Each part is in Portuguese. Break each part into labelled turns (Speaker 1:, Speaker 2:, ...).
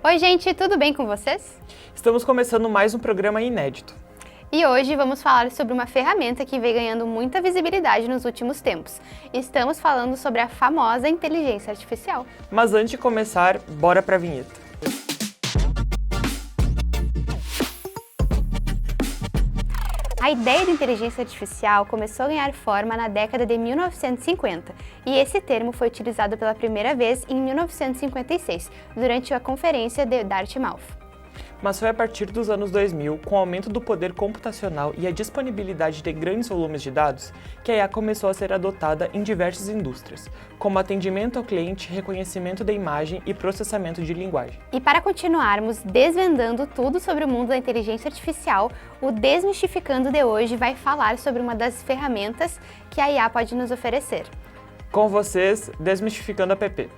Speaker 1: Oi gente, tudo bem com vocês?
Speaker 2: Estamos começando mais um programa inédito.
Speaker 1: E hoje vamos falar sobre uma ferramenta que vem ganhando muita visibilidade nos últimos tempos. Estamos falando sobre a famosa inteligência artificial.
Speaker 2: Mas antes de começar, bora pra vinheta.
Speaker 1: A ideia de inteligência artificial começou a ganhar forma na década de 1950 e esse termo foi utilizado pela primeira vez em 1956, durante a conferência de Dartmouth.
Speaker 2: Mas foi a partir dos anos 2000, com o aumento do poder computacional e a disponibilidade de grandes volumes de dados, que a IA começou a ser adotada em diversas indústrias, como atendimento ao cliente, reconhecimento da imagem e processamento de linguagem.
Speaker 1: E para continuarmos desvendando tudo sobre o mundo da inteligência artificial, o Desmistificando de hoje vai falar sobre uma das ferramentas que a IA pode nos oferecer.
Speaker 2: Com vocês, Desmistificando a PP.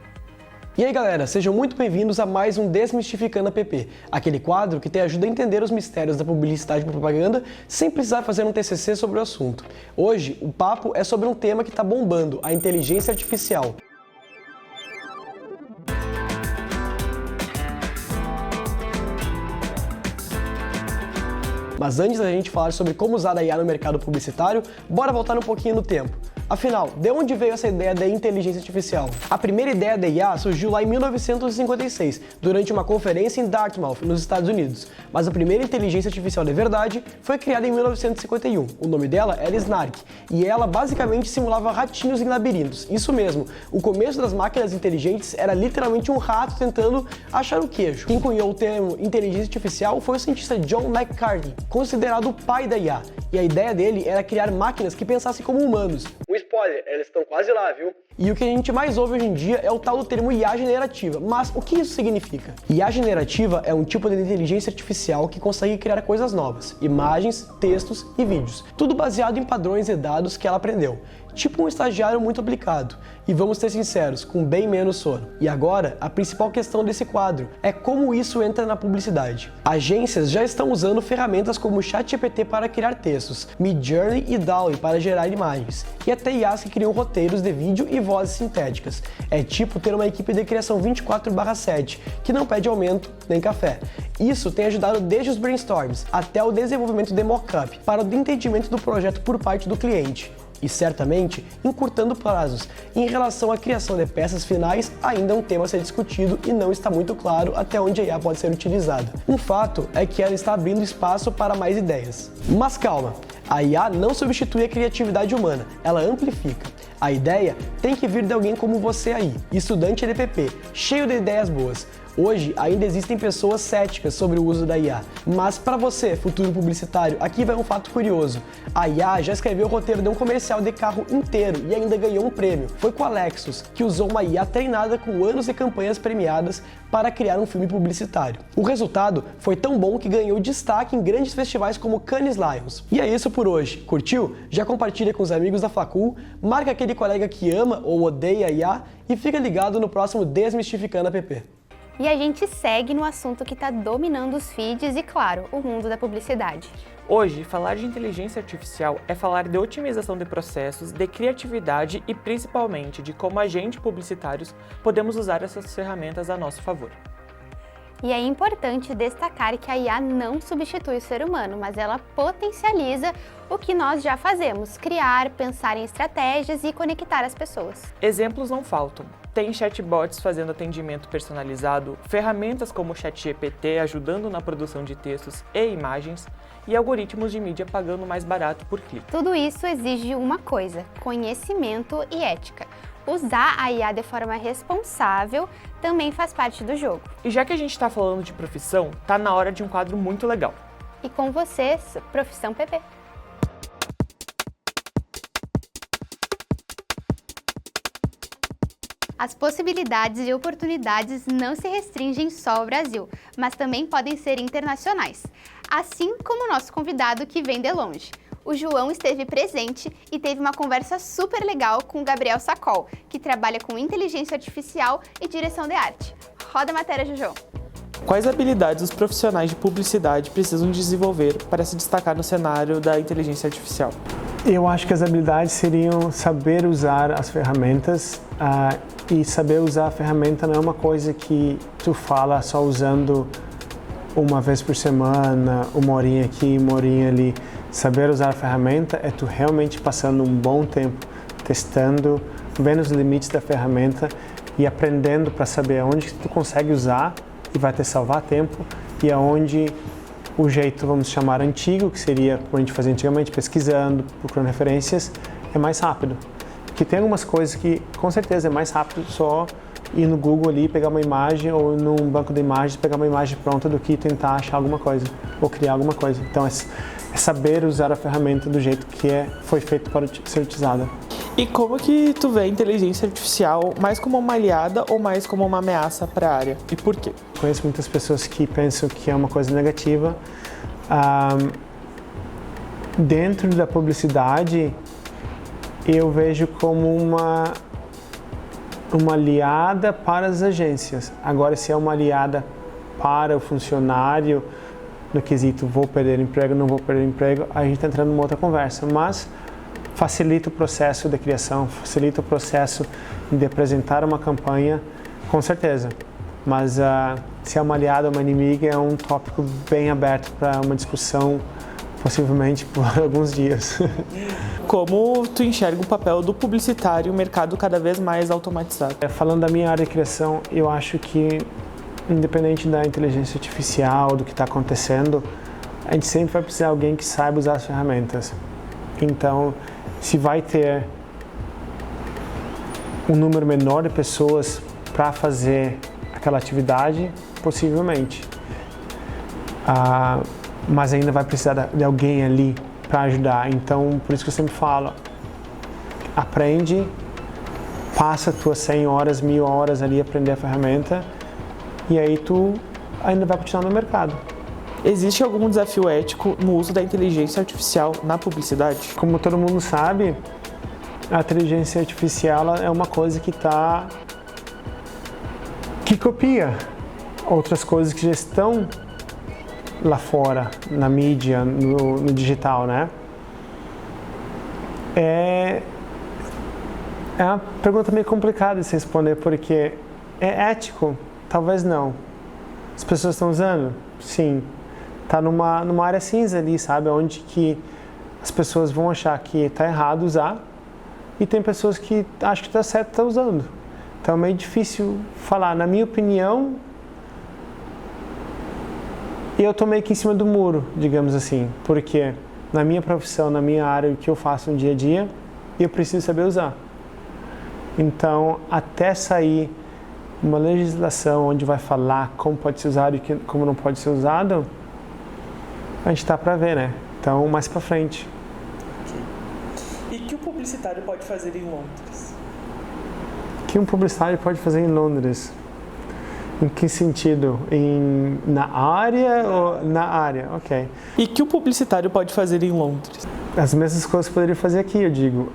Speaker 3: E aí galera, sejam muito bem-vindos a mais um Desmistificando a PP, aquele quadro que te ajuda a entender os mistérios da publicidade e propaganda sem precisar fazer um TCC sobre o assunto. Hoje, o papo é sobre um tema que está bombando, a inteligência artificial. Mas antes da gente falar sobre como usar a IA no mercado publicitário, bora voltar um pouquinho no tempo. Afinal, de onde veio essa ideia da inteligência artificial? A primeira ideia da IA surgiu lá em 1956, durante uma conferência em Dartmouth, nos Estados Unidos. Mas a primeira inteligência artificial de verdade foi criada em 1951. O nome dela era Snark, e ela basicamente simulava ratinhos em labirintos. Isso mesmo, o começo das máquinas inteligentes era literalmente um rato tentando achar o queijo. Quem cunhou o termo inteligência artificial foi o cientista John McCarthy, considerado o pai da IA. E a ideia dele era criar máquinas que pensassem como humanos. Spoiler, eles estão quase lá, viu? E o que a gente mais ouve hoje em dia é o tal do termo IA generativa. Mas o que isso significa? IA generativa é um tipo de inteligência artificial que consegue criar coisas novas, imagens, textos e vídeos, tudo baseado em padrões e dados que ela aprendeu. Tipo um estagiário muito aplicado. E vamos ser sinceros, com bem menos sono. E agora, a principal questão desse quadro é como isso entra na publicidade. Agências já estão usando ferramentas como o ChatGPT para criar textos, Midjourney e DALL-E para gerar imagens, e até IAs que criam roteiros de vídeo e vozes sintéticas. É tipo ter uma equipe de criação 24/7, que não pede aumento nem café. Isso tem ajudado desde os brainstorms até o desenvolvimento de mock-up, para o entendimento do projeto por parte do cliente. E certamente encurtando prazos. Em relação à criação de peças finais, ainda é um tema a ser discutido e não está muito claro até onde a IA pode ser utilizada. Um fato é que ela está abrindo espaço para mais ideias. Mas calma, a IA não substitui a criatividade humana, ela amplifica. A ideia tem que vir de alguém como você aí, estudante de PP, cheio de ideias boas. Hoje, ainda existem pessoas céticas sobre o uso da IA, mas para você, futuro publicitário, aqui vai um fato curioso. A IA já escreveu o roteiro de um comercial de carro inteiro e ainda ganhou um prêmio. Foi com a Lexus, que usou uma IA treinada com anos de campanhas premiadas para criar um filme publicitário. O resultado foi tão bom que ganhou destaque em grandes festivais como Cannes Lions. E é isso por hoje. Curtiu? Já compartilha com os amigos da Facul, marca aquele colega que ama ou odeia a IA e fica ligado no próximo Desmistificando a PP.
Speaker 1: E a gente segue no assunto que está dominando os feeds e, claro, o mundo da publicidade.
Speaker 2: Hoje, falar de inteligência artificial é falar de otimização de processos, de criatividade e principalmente de como agentes publicitários podemos usar essas ferramentas a nosso favor.
Speaker 1: E é importante destacar que a IA não substitui o ser humano, mas ela potencializa o que nós já fazemos, criar, pensar em estratégias e conectar as pessoas.
Speaker 2: Exemplos não faltam. Tem chatbots fazendo atendimento personalizado, ferramentas como o ChatGPT ajudando na produção de textos e imagens, e algoritmos de mídia pagando mais barato por clique.
Speaker 1: Tudo isso exige uma coisa: conhecimento e ética. Usar a IA de forma responsável também faz parte do jogo.
Speaker 2: E já que a gente está falando de profissão, tá na hora de um quadro muito legal.
Speaker 1: E com vocês, Profissão PP. As possibilidades e oportunidades não se restringem só ao Brasil, mas também podem ser internacionais, assim como o nosso convidado que vem de longe. O João esteve presente e teve uma conversa super legal com o Gabriel Sacol, que trabalha com inteligência artificial e direção de arte. Roda a matéria, João.
Speaker 2: Quais habilidades os profissionais de publicidade precisam desenvolver para se destacar no cenário da inteligência artificial?
Speaker 4: Eu acho que as habilidades seriam saber usar as ferramentas E saber usar a ferramenta não é uma coisa que tu fala só usando uma vez por semana, uma horinha aqui, uma horinha ali. Saber usar a ferramenta é tu realmente passando um bom tempo testando, vendo os limites da ferramenta e aprendendo para saber aonde tu consegue usar e vai te salvar tempo e aonde o jeito, vamos chamar, antigo, que seria como a gente fazia antigamente, pesquisando, procurando referências, é mais rápido. Porque tem algumas coisas que, com certeza, é mais rápido só ir no Google ali, pegar uma imagem, ou num banco de imagens, pegar uma imagem pronta do que tentar achar alguma coisa, ou criar alguma coisa. Então, é saber usar a ferramenta do jeito que foi feito para ser utilizada.
Speaker 2: E como que tu vê a inteligência artificial mais como uma aliada ou mais como uma ameaça para a área? E por quê?
Speaker 4: Conheço muitas pessoas que pensam que é uma coisa negativa. Dentro da publicidade, eu vejo como uma aliada para as agências. Agora, se é uma aliada para o funcionário, no quesito vou perder emprego, não vou perder emprego, a gente está entrando numa outra conversa, mas facilita o processo de criação, facilita o processo de apresentar uma campanha, com certeza. Mas se é uma aliada ou uma inimiga é um tópico bem aberto para uma discussão, possivelmente por alguns dias.
Speaker 2: Como tu enxerga o papel do publicitário em um mercado cada vez mais automatizado?
Speaker 4: Falando da minha área de criação, eu acho que, independente da inteligência artificial, do que está acontecendo, a gente sempre vai precisar de alguém que saiba usar as ferramentas. Então, se vai ter um número menor de pessoas para fazer aquela atividade, possivelmente. Mas ainda vai precisar de alguém ali para ajudar. Então, por isso que eu sempre falo, aprende, passa tuas 100 horas, 1000 horas ali a aprender a ferramenta e aí tu ainda vai continuar no mercado.
Speaker 2: Existe algum desafio ético no uso da inteligência artificial na publicidade?
Speaker 4: Como todo mundo sabe, a inteligência artificial é uma coisa que copia outras coisas que já estão lá fora, na mídia, no digital, né? É uma pergunta meio complicada de se responder, porque é ético? Talvez não. As pessoas estão usando? Sim. Está numa área cinza ali, sabe? Onde que as pessoas vão achar que está errado usar e tem pessoas que acham que está certo estar usando. Então é meio difícil falar. Na minha opinião, eu estou meio que em cima do muro, digamos assim, porque na minha profissão, na minha área, o que eu faço no dia a dia, eu preciso saber usar. Então, até sair uma legislação onde vai falar como pode ser usado e como não pode ser usado, a gente está para ver, né? Então, mais para frente.
Speaker 2: E o que o publicitário pode fazer em Londres?
Speaker 4: O que um publicitário pode fazer em Londres? Em que sentido? Na área ou na área? Ok.
Speaker 2: E o que o publicitário pode fazer em Londres?
Speaker 4: As mesmas coisas que poderia fazer aqui, eu digo.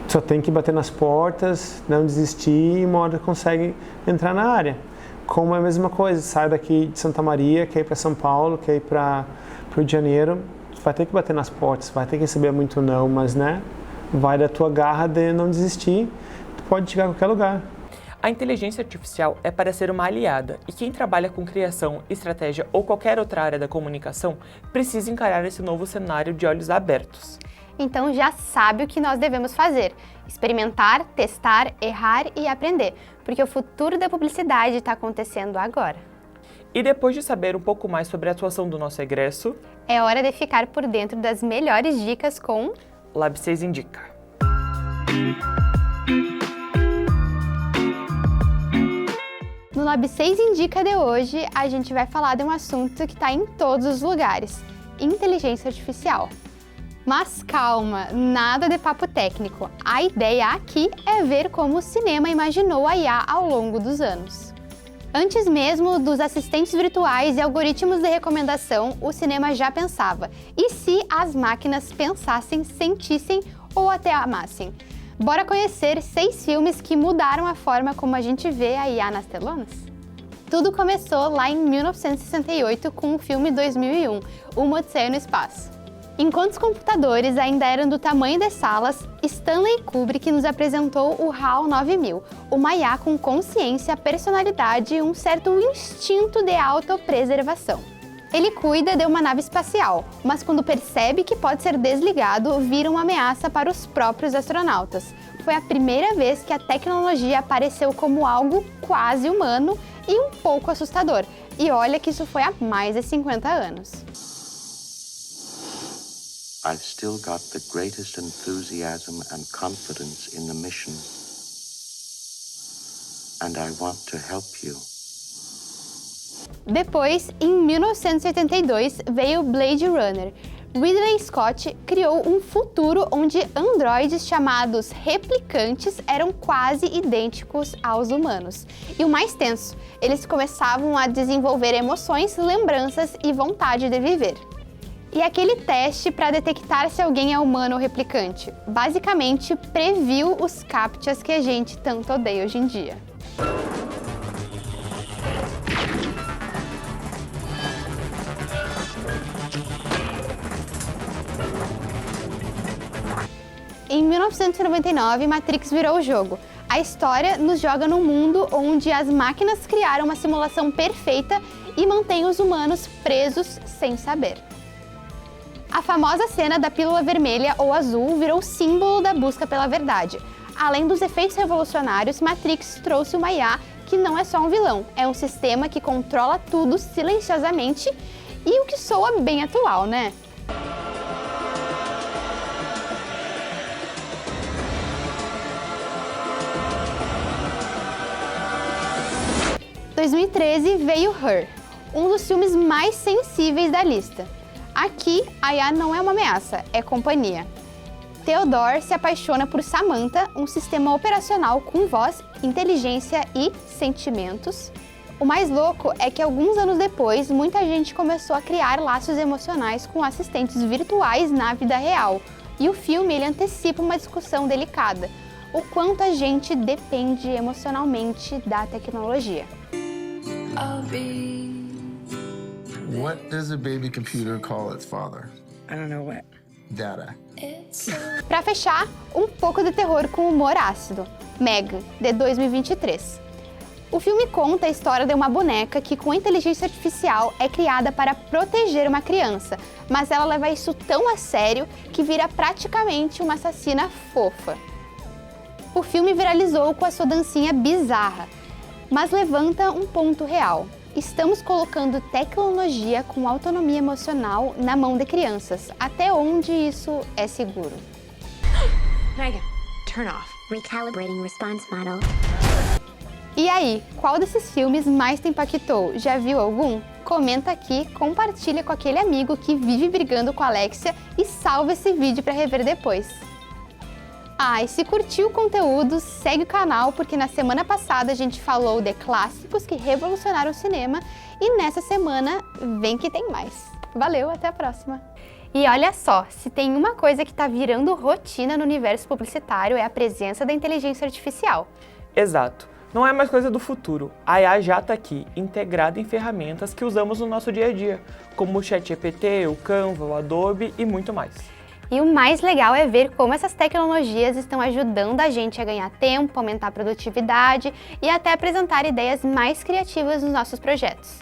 Speaker 4: Só tem que bater nas portas, não desistir e uma hora consegue entrar na área. Como é a mesma coisa, sai daqui de Santa Maria, quer ir para São Paulo, quer ir para Rio de Janeiro, vai ter que bater nas portas, vai ter que receber muito não, mas né, vai da tua garra de não desistir, tu pode chegar a qualquer lugar.
Speaker 2: A inteligência artificial é para ser uma aliada e quem trabalha com criação, estratégia ou qualquer outra área da comunicação precisa encarar esse novo cenário de olhos abertos.
Speaker 1: Então já sabe o que nós devemos fazer: experimentar, testar, errar e aprender, porque o futuro da publicidade está acontecendo agora.
Speaker 2: E depois de saber um pouco mais sobre a atuação do nosso egresso,
Speaker 1: é hora de ficar por dentro das melhores dicas com
Speaker 2: Lab 6 Indica.
Speaker 1: No Lab 6 Indica de hoje, a gente vai falar de um assunto que está em todos os lugares: inteligência artificial. Mas calma, nada de papo técnico. A ideia aqui é ver como o cinema imaginou a IA ao longo dos anos. Antes mesmo dos assistentes virtuais e algoritmos de recomendação, o cinema já pensava. E se as máquinas pensassem, sentissem ou até amassem? Bora conhecer 6 filmes que mudaram a forma como a gente vê a IA nas telonas? Tudo começou lá em 1968 com o filme 2001, Uma Odisseia no Espaço. Enquanto os computadores ainda eram do tamanho das salas, Stanley Kubrick nos apresentou o HAL 9000, uma IA com consciência, personalidade e um certo instinto de autopreservação. Ele cuida de uma nave espacial, mas quando percebe que pode ser desligado, vira uma ameaça para os próprios astronautas. Foi a primeira vez que a tecnologia apareceu como algo quase humano e um pouco assustador. E olha que isso foi há mais de 50 anos.
Speaker 5: I've still got the greatest enthusiasm and confidence in the mission. And I want to help you.
Speaker 1: Depois, em 1982, veio Blade Runner. Ridley Scott criou um futuro onde androides chamados replicantes eram quase idênticos aos humanos. E o mais tenso, eles começavam a desenvolver emoções, lembranças e vontade de viver. E aquele teste para detectar se alguém é humano ou replicante, basicamente previu os CAPTCHAs que a gente tanto odeia hoje em dia. Em 1999, Matrix virou o jogo. A história nos joga num mundo onde as máquinas criaram uma simulação perfeita e mantêm os humanos presos sem saber. A famosa cena da pílula vermelha ou azul virou símbolo da busca pela verdade. Além dos efeitos revolucionários, Matrix trouxe uma IA que não é só um vilão, é um sistema que controla tudo silenciosamente e o que soa bem atual, né? Em 2013 veio Her, um dos filmes mais sensíveis da lista. Aqui, a IA não é uma ameaça, é companhia. Theodore se apaixona por Samantha, um sistema operacional com voz, inteligência e sentimentos. O mais louco é que alguns anos depois, muita gente começou a criar laços emocionais com assistentes virtuais na vida real. E o filme ele antecipa uma discussão delicada: o quanto a gente depende emocionalmente da tecnologia.
Speaker 6: What does a baby computer call its father?
Speaker 7: I don't know what.
Speaker 6: Data.
Speaker 1: Para fechar, um pouco de terror com humor ácido. Megan, de 2023. O filme conta a história de uma boneca que, com inteligência artificial, é criada para proteger uma criança, mas ela leva isso tão a sério que vira praticamente uma assassina fofa. O filme viralizou com a sua dancinha bizarra, mas levanta um ponto real. Estamos colocando tecnologia com autonomia emocional na mão de crianças. Até onde isso é seguro?
Speaker 7: Megan, turn off.
Speaker 8: Recalibrating response model.
Speaker 1: E aí, qual desses filmes mais te impactou? Já viu algum? Comenta aqui, compartilha com aquele amigo que vive brigando com a Alexia e salva esse vídeo para rever depois. E se curtiu o conteúdo, segue o canal, porque na semana passada a gente falou de clássicos que revolucionaram o cinema e nessa semana vem que tem mais. Valeu, até a próxima! E olha só, se tem uma coisa que está virando rotina no universo publicitário é a presença da inteligência artificial.
Speaker 2: Exato. Não é mais coisa do futuro. A IA já está aqui, integrada em ferramentas que usamos no nosso dia a dia, como o ChatGPT, o Canva, o Adobe e muito mais.
Speaker 1: E o mais legal é ver como essas tecnologias estão ajudando a gente a ganhar tempo, aumentar a produtividade e até apresentar ideias mais criativas nos nossos projetos.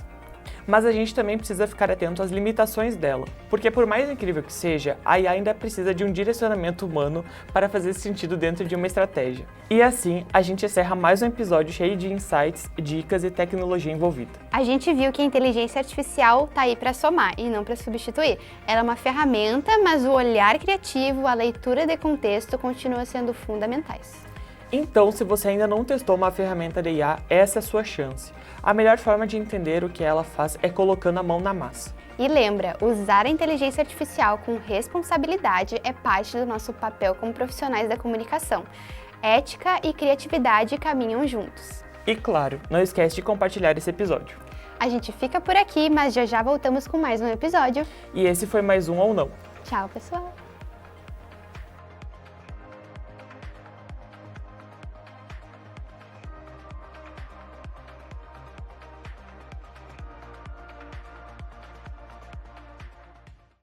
Speaker 2: Mas a gente também precisa ficar atento às limitações dela, porque por mais incrível que seja, a IA ainda precisa de um direcionamento humano para fazer sentido dentro de uma estratégia. E assim, a gente encerra mais um episódio cheio de insights, dicas e tecnologia envolvida.
Speaker 1: A gente viu que a inteligência artificial está aí para somar e não para substituir. Ela é uma ferramenta, mas o olhar criativo, a leitura de contexto continuam sendo fundamentais.
Speaker 2: Então, se você ainda não testou uma ferramenta de IA, essa é a sua chance. A melhor forma de entender o que ela faz é colocando a mão na massa.
Speaker 1: E lembra, usar a inteligência artificial com responsabilidade é parte do nosso papel como profissionais da comunicação. Ética e criatividade caminham juntos.
Speaker 2: E claro, não esquece de compartilhar esse episódio.
Speaker 1: A gente fica por aqui, mas já voltamos com mais um episódio.
Speaker 2: E esse foi mais um ou não.
Speaker 1: Tchau, pessoal!